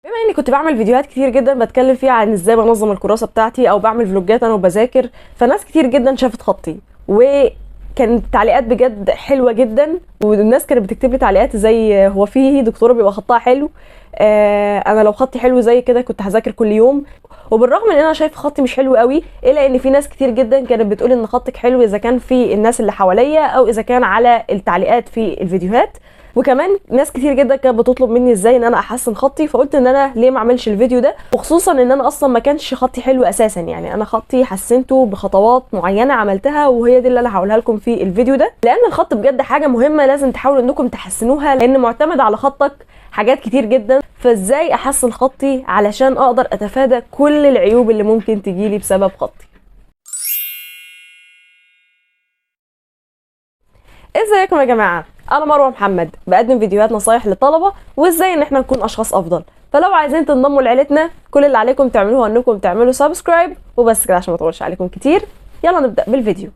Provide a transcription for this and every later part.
بما اني كنت بعمل فيديوهات كتير جدا بتكلم فيها عن ازاي بنظم الكراسه بتاعتي او بعمل فلوجات انا وبذاكر، فناس كتير جدا شافت خطي وكانت تعليقات بجد حلوه جدا، والناس كانت بتكتب لي تعليقات زي هو في دكتوره بيبقى خطها حلو، انا لو خطي حلو زي كده كنت هذاكر كل يوم. وبالرغم ان انا شايف خطي مش حلو قوي، الا ان في ناس كتير جدا كانت بتقول ان خطك حلو اذا كان في الناس اللي حواليا او اذا كان على التعليقات في الفيديوهات. وكمان ناس كتير جدا كانت بتطلب مني ازاي ان انا احسن خطي، فقلت ان انا ليه ما اعملش الفيديو ده، وخصوصا ان انا اصلا ما كانش خطي حلو اساسا. يعني انا خطي حسنته بخطوات معينه عملتها، وهي دي اللي انا هقولها لكم في الفيديو ده، لان الخط بجد حاجه مهمه لازم تحاولوا انكم تحسنوها، لان معتمد على خطك حاجات كتير جدا. فازاي احسن خطي علشان اقدر اتفادى كل العيوب اللي ممكن تجيلي بسبب خطي. ازيكم يا جماعه، انا مروه محمد، بقدم فيديوهات نصايح للطلبه وازاي ان احنا نكون اشخاص افضل. فلو عايزين تنضموا لعيلتنا كل اللي عليكم تعملوه انكم تعملوا سبسكرايب وبس كده عشان ما اطولش عليكم كتير. يلا نبدا بالفيديو.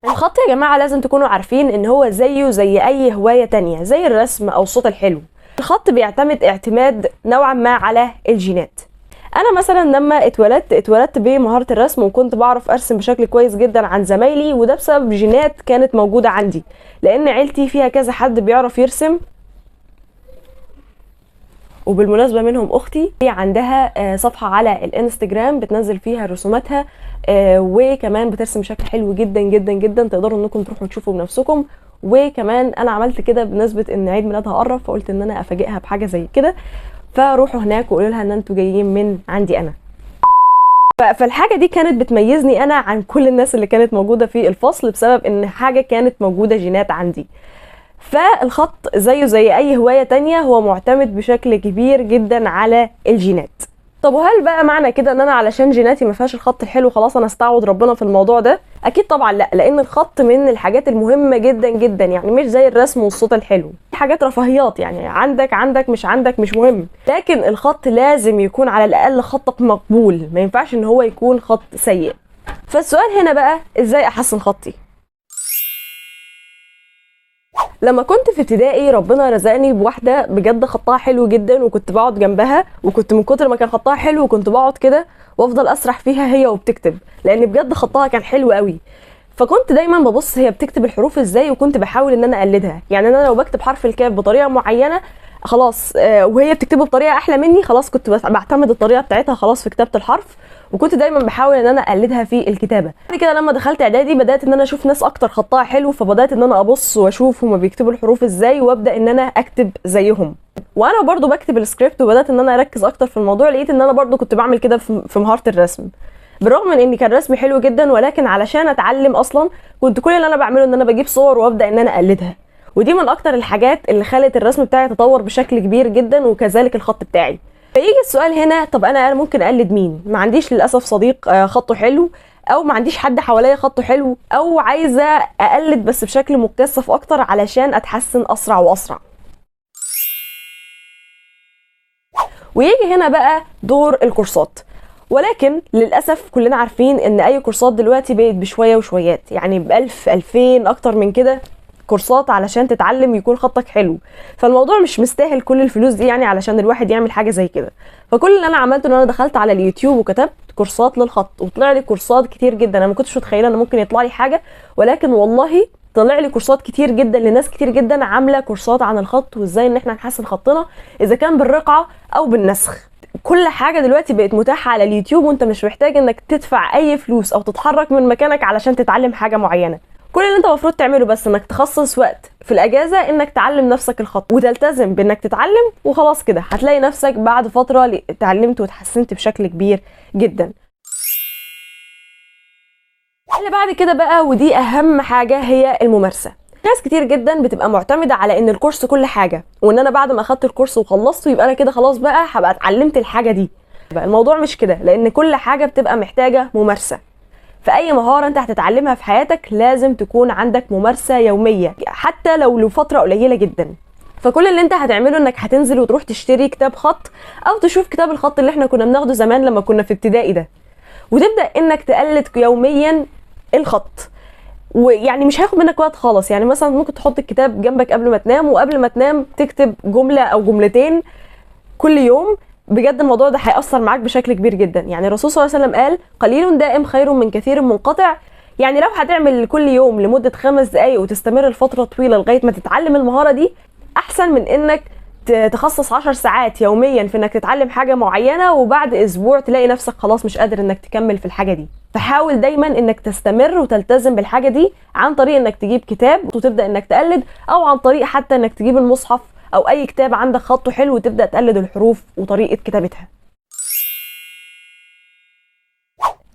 الخط يا جماعه لازم تكونوا عارفين ان هو زيه زي اي هوايه تانية زي الرسم او الصوت الحلو. الخط بيعتمد اعتماد نوعا ما على الجينات. انا مثلا لما اتولدت بمهاره الرسم، وكنت بعرف ارسم بشكل كويس جدا عن زمايلي، وده بسبب جينات كانت موجوده عندي، لان عيلتي فيها كذا حد بيعرف يرسم. وبالمناسبه منهم اختي، هي عندها صفحه على الانستجرام بتنزل فيها رسوماتها، وكمان بترسم بشكل حلو جدا جدا جدا، تقدروا انكم تروحوا تشوفوا بنفسكم. وكمان انا عملت كده بمناسبه ان عيد ميلادها قرب، فقلت ان انا افاجئها بحاجه زي كده، فروحوا هناك وقولوا لها ان انتوا جايين من عندي انا. فالحاجه دي كانت بتميزني انا عن كل الناس اللي كانت موجوده في الفصل، بسبب ان حاجه كانت موجوده جينات عندي. فالخط زيه زي اي هوايه تانية هو معتمد بشكل كبير جدا على الجينات. طب وهل بقى معنى كده ان انا علشان جيناتي ما فيهاش الخط الحلو خلاص انا استعوض ربنا في الموضوع ده؟ اكيد طبعا لا، لان الخط من الحاجات المهمه جدا جدا، يعني مش زي الرسم والصوت الحلو، حاجات رفاهيات، يعني عندك مش عندك مش مهم، لكن الخط لازم يكون على الاقل خطك مقبول، ما ينفعش ان هو يكون خط سيء. فالسؤال هنا بقى ازاي احسن خطي؟ لما كنت في ابتدائي ربنا رزقني بواحده بجد خطها حلو جدا، وكنت بقعد جنبها، وكنت من كتر ما كان خطها حلو وكنت بقعد كده وافضل اسرح فيها هي وبتكتب، لان بجد خطها كان حلو قوي. فكنت دايما ببص هي بتكتب الحروف ازاي، وكنت بحاول ان انا اقلدها. يعني انا لو بكتب حرف الكاف بطريقه معينه خلاص، وهي بتكتبه بطريقه احلى مني، خلاص كنت بعتمد الطريقه بتاعتها خلاص في كتابه الحرف، وكنت دايما بحاول ان انا اقلدها في الكتابه. بعد كده لما دخلت اعدادي بدات ان انا اشوف ناس اكتر خطها حلو، فبدات ان انا ابص واشوف هما بيكتبوا الحروف ازاي وابدا ان انا اكتب زيهم. وانا برضو بكتب السكريبت وبدات ان انا اركز اكتر في الموضوع، لقيت ان انا برضو كنت بعمل كده في مهاره الرسم. بالرغم من ان كان رسمي حلو جدا، ولكن علشان اتعلم اصلا كنت كل اللي انا بعمله ان انا بجيب صور وابدا ان انا اقلدها، ودي من اكتر الحاجات اللي خلت الرسم بتاعي يتطور بشكل كبير جدا، وكذلك الخط بتاعي. فيجي السؤال هنا، طب انا ممكن اقلد مين؟ ما عنديش للاسف صديق خطه حلو، او ما عنديش حد حواليا خطه حلو، او عايزه اقلد بس بشكل مكثف اكتر علشان اتحسن اسرع واسرع. ويجي هنا بقى دور الكورسات. ولكن للاسف كلنا عارفين ان اي كورسات دلوقتي بقت بشويه وشويات، يعني ب1000 2000 اكتر من كده كورسات علشان تتعلم يكون خطك حلو. فالموضوع مش مستاهل كل الفلوس دي يعني علشان الواحد يعمل حاجه زي كده. فكل اللي انا عملته ان انا دخلت على اليوتيوب وكتبت كورسات للخط، وطلع لي كورسات كتير جدا. انا ما كنتش متخيله ان ممكن يطلع لي حاجه، ولكن والله طلع لي كورسات كتير جدا لناس كتير جدا عامله كورسات عن الخط، وازاي ان احنا نحسن خطنا اذا كان بالرقعه او بالنسخ. كل حاجه دلوقتي بقت متاحه على اليوتيوب، وانت مش محتاج انك تدفع اي فلوس او تتحرك من مكانك علشان تتعلم حاجه معينه. كل اللي انت المفروض تعمله بس انك تخصص وقت في الاجازه انك تعلم نفسك الخط، وتلتزم بانك تتعلم، وخلاص كده هتلاقي نفسك بعد فتره اتعلمت وتحسنت بشكل كبير جدا. اللي بعد كده بقى ودي اهم حاجه هي الممارسه. ناس كتير جدا بتبقى معتمده على ان الكورس كل حاجه، وان انا بعد ما اخدت الكورس وخلصته يبقى انا كده خلاص بقى هبقى اتعلمت الحاجه دي. بقى الموضوع مش كده، لان كل حاجه بتبقى محتاجه ممارسه. فاي مهاره انت هتتعلمها في حياتك لازم تكون عندك ممارسه يوميه، حتى لو لفتره قليله جدا. فكل اللي انت هتعمله انك هتنزل وتروح تشتري كتاب خط، او تشوف كتاب الخط اللي احنا كنا بناخده زمان لما كنا في ابتدائي ده، وتبدا انك تقلد يوميا الخط. ويعني مش هياخد منك وقت خالص. يعني مثلا ممكن تحط الكتاب جنبك قبل ما تنام، وقبل ما تنام تكتب جملة او جملتين كل يوم. بجد الموضوع ده هيأثر معاك بشكل كبير جدا. يعني الرسول صلى الله عليه وسلم قال قليل دائم خير من كثير منقطع. يعني لو هتعمل كل يوم لمدة 5 دقايق وتستمر لفترة طويلة لغاية ما تتعلم المهارة دي، احسن من انك تخصص 10 ساعات يوميا في انك تتعلم حاجة معينة وبعد اسبوع تلاقي نفسك خلاص مش قادر انك تكمل في الحاجة دي. فحاول دايما انك تستمر وتلتزم بالحاجة دي عن طريق انك تجيب كتاب وتبدأ انك تقلد، او عن طريق حتى انك تجيب المصحف او اي كتاب عندك خطه حلو وتبدأ تقلد الحروف وطريقة كتابتها.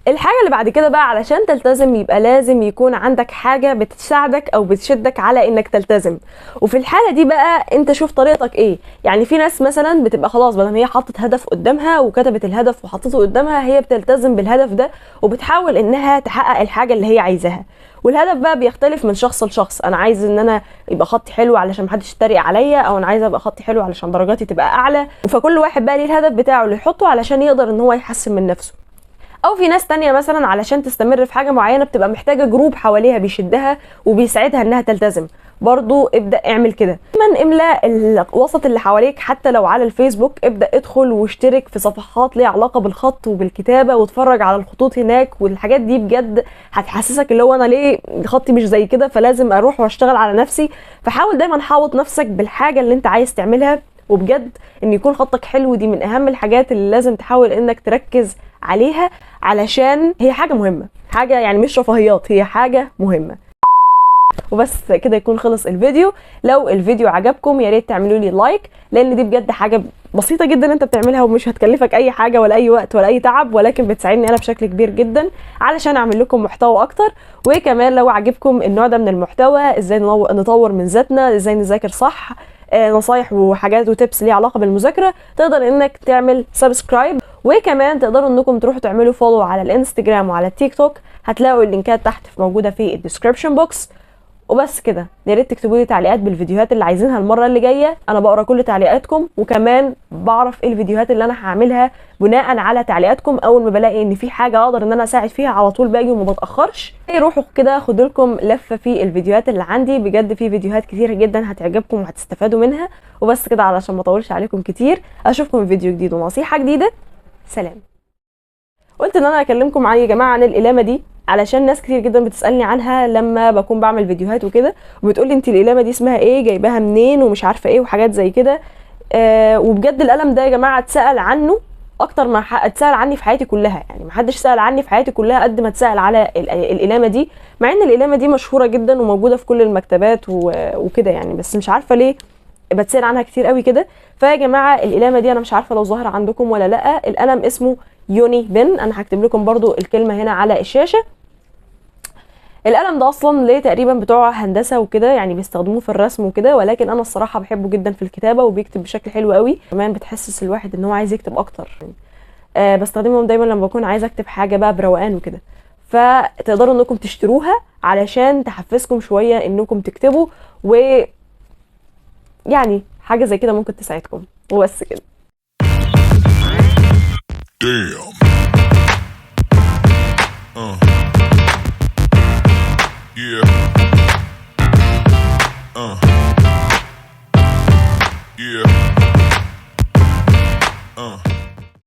الحاجة اللي بعد كده بقى، علشان تلتزم يبقى لازم يكون عندك حاجة بتساعدك او بتشدك على انك تلتزم. وفي الحالة دي بقى انت شوف طريقتك ايه. يعني في ناس مثلا بتبقى خلاص بدل ما هي حطت هدف قدامها وكتبت الهدف وحطته قدامها، هي بتلتزم بالهدف ده وبتحاول انها تحقق الحاجة اللي هي عايزاها. والهدف بقى بيختلف من شخص لشخص. انا عايز ان انا يبقى خطي حلو علشان محدش يتريق عليا، او انا عايزه ابقى خطي حلو علشان درجاتي تبقى اعلى. فكل واحد بقى ليه الهدف بتاعه اللي يحطه علشان يقدر ان هو يحسن من نفسه. او في ناس تانية مثلا علشان تستمر في حاجة معينة بتبقى محتاجة جروب حواليها بيشدها وبيساعدها انها تلتزم. برضو ابدأ اعمل كده. كمان املى الوسط اللي حواليك، حتى لو على الفيسبوك ابدأ ادخل واشترك في صفحات ليها علاقة بالخط وبالكتابة واتفرج على الخطوط هناك. والحاجات دي بجد هتحسسك اللي هو انا ليه خطي مش زي كده، فلازم اروح واشتغل على نفسي. فحاول دايما حاوط نفسك بالحاجة اللي انت عايز تعملها. وبجد ان يكون خطك حلو دي من اهم الحاجات اللي لازم تحاول انك تركز عليها، علشان هي حاجة مهمة، حاجة يعني مش رفاهيات، هي حاجة مهمة. وبس كده يكون خلص الفيديو. لو الفيديو عجبكم يا ريت تعملوا لي لايك، لان دي بجد حاجة بسيطة جدا انت بتعملها ومش هتكلفك اي حاجة ولا اي وقت ولا اي تعب، ولكن بتساعدني انا بشكل كبير جدا علشان اعمل لكم محتوى اكتر. وكمان لو عجبكم النوع ده من المحتوى، ازاي نطور من ذاتنا، ازاي نذاكر صح، نصايح وحاجات وتبس ليها علاقة بالمذاكرة، تقدر انك تعمل سبسكرايب. وكمان تقدروا انكم تروحوا تعملوا فولو على الانستجرام وعلى التيك توك، هتلاقوا اللينكات تحت موجودة في الديسكريبشن بوكس. وبس كده، يا ريت تكتبوا لي تعليقات بالفيديوهات اللي عايزينها المره اللي جايه. انا بقرا كل تعليقاتكم، وكمان بعرف ايه الفيديوهات اللي انا هعملها بناء على تعليقاتكم. اول ما بلاقي ان في حاجه اقدر ان انا اساعد فيها على طول باجي وما بتاخرش. روحوا كده خدوا لكم لفه في الفيديوهات اللي عندي، بجد في فيديوهات كتيره جدا هتعجبكم وهتستفادوا منها. وبس كده، علشان ما اطولش عليكم كتير، اشوفكم في فيديو جديد ونصيحه جديده. سلام. قلت ان انا اكلمكم عن يا جماعه عن القلامه دي، علشان ناس كتير جدا بتسالني عنها لما بكون بعمل فيديوهات وكده، وبتقول لي انت القلامه دي اسمها ايه، جايباها منين، ومش عارفه ايه وحاجات زي كده. وبجد القلم ده يا جماعه اتسال عنه اكتر ما اتسال عني في حياتي كلها. يعني محدش سال عني في حياتي كلها قد ما اتسال على القلامه دي، مع ان القلامه دي مشهوره جدا وموجوده في كل المكتبات وكده يعني، بس مش عارفه ليه بتسال عنها كتير قوي كده. فيا جماعه القلامه دي انا مش عارفه لو ظاهره عندكم ولا لا. القلم اسمه يوني بن، انا هكتب لكم برضو الكلمه هنا على الشاشه. القلم ده اصلا ليه تقريبا بتوع هندسه وكده، يعني بيستخدموه في الرسم وكده، ولكن انا الصراحه بحبه جدا في الكتابه وبيكتب بشكل حلو قوي. كمان بتحسس الواحد ان هو عايز يكتب اكتر. بستخدمهم دايما لما بكون عايزه اكتب حاجه بقى بروقان وكده. فتقدروا انكم تشتروها علشان تحفزكم شويه انكم تكتبوا، و يعني حاجه زي كده ممكن تساعدكم. وبس كده. Damn.